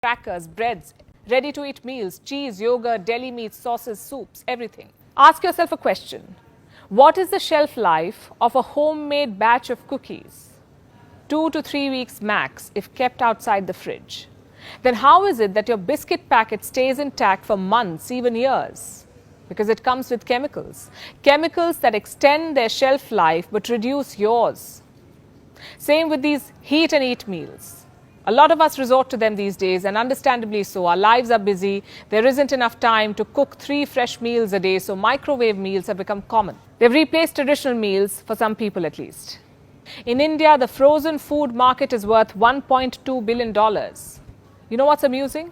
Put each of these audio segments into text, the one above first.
crackers, breads, ready-to-eat meals, cheese, yogurt, deli meats, sauces, soups, everything. Ask yourself a question. What is the shelf life of a homemade batch of cookies? 2 to 3 weeks max if kept outside the fridge. Then how is it that your biscuit packet stays intact for months, even years? Because it comes with chemicals. Chemicals that extend their shelf life but reduce yours. Same with these heat and eat meals. A lot of us resort to them these days, and understandably so. Our lives are busy. There isn't enough time to cook 3 fresh meals a day, so microwave meals have become common. They've replaced traditional meals, for some people at least. In India, the frozen food market is worth $1.2 billion. You know what's amusing?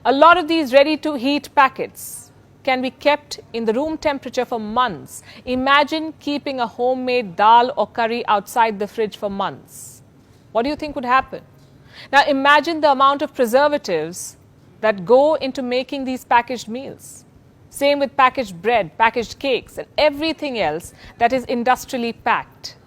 A lot of these ready-to-heat packets can be kept in the room temperature for months. Imagine keeping a homemade dal or curry outside the fridge for months. What do you think would happen? Now imagine the amount of preservatives that go into making these packaged meals. Same with packaged bread, packaged cakes, and everything else that is industrially packed.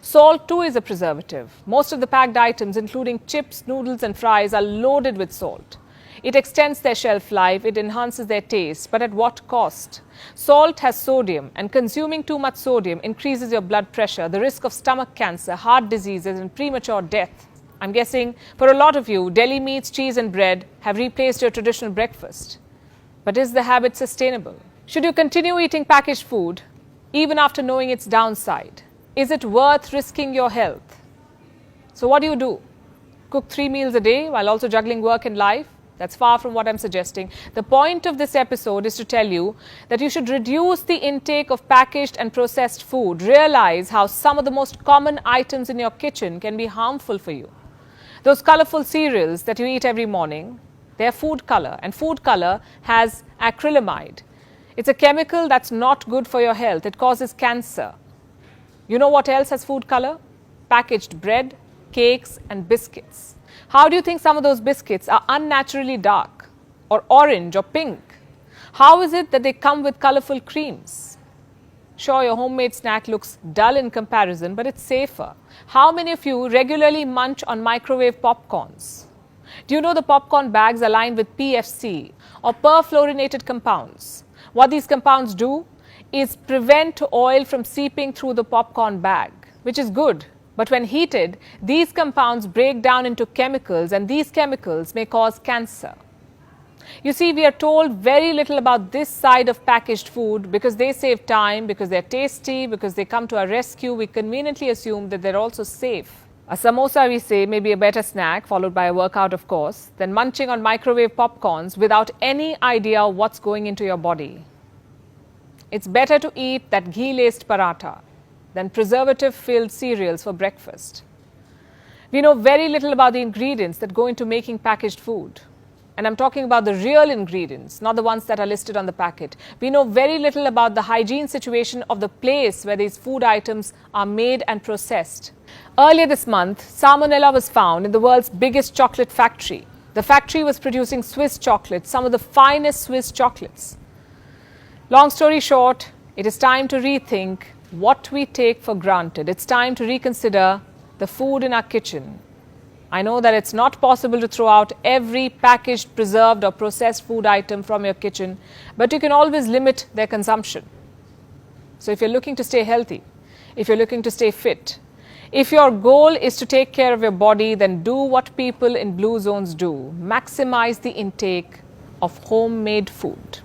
Salt too is a preservative. Most of the packed items, including chips, noodles and fries, are loaded with salt. It extends their shelf life, it enhances their taste, but at what cost? Salt has sodium, and consuming too much sodium increases your blood pressure, the risk of stomach cancer, heart diseases and premature death. I'm guessing for a lot of you, deli meats, cheese and bread have replaced your traditional breakfast. But is the habit sustainable? Should you continue eating packaged food even after knowing its downside? Is it worth risking your health? So what do? Cook 3 meals a day while also juggling work and life? That's far from what I'm suggesting. The point of this episode is to tell you that you should reduce the intake of packaged and processed food. Realize how some of the most common items in your kitchen can be harmful for you. Those colorful cereals that you eat every morning, they're food color, and food color has acrylamide. It's a chemical that's not good for your health. It causes cancer. You know what else has food color? Packaged bread, cakes and biscuits. How do you think some of those biscuits are unnaturally dark or orange or pink? How is it that they come with colorful creams? Sure, your homemade snack looks dull in comparison, but it's safer. How many of you regularly munch on microwave popcorns? Do you know the popcorn bags are lined with PFC or perfluorinated compounds? What these compounds do is prevent oil from seeping through the popcorn bag, which is good. But when heated, these compounds break down into chemicals, and these chemicals may cause cancer. You see, we are told very little about this side of packaged food because they save time, because they're tasty, because they come to our rescue. We conveniently assume that they're also safe. A samosa, we say, may be a better snack, followed by a workout, of course, than munching on microwave popcorns without any idea what's going into your body. It's better to eat that ghee-laced paratha than preservative-filled cereals for breakfast. We know very little about the ingredients that go into making packaged food. And I'm talking about the real ingredients, not the ones that are listed on the packet. We know very little about the hygiene situation of the place where these food items are made and processed. Earlier this month, salmonella was found in the world's biggest chocolate factory. The factory was producing Swiss chocolates, some of the finest Swiss chocolates. Long story short, it is time to rethink what we take for granted. It's time to reconsider the food in our kitchen. I know that it's not possible to throw out every packaged, preserved or processed food item from your kitchen, but you can always limit their consumption. So if you're looking to stay healthy, if you're looking to stay fit, if your goal is to take care of your body, then do what people in blue zones do. Maximize the intake of homemade food.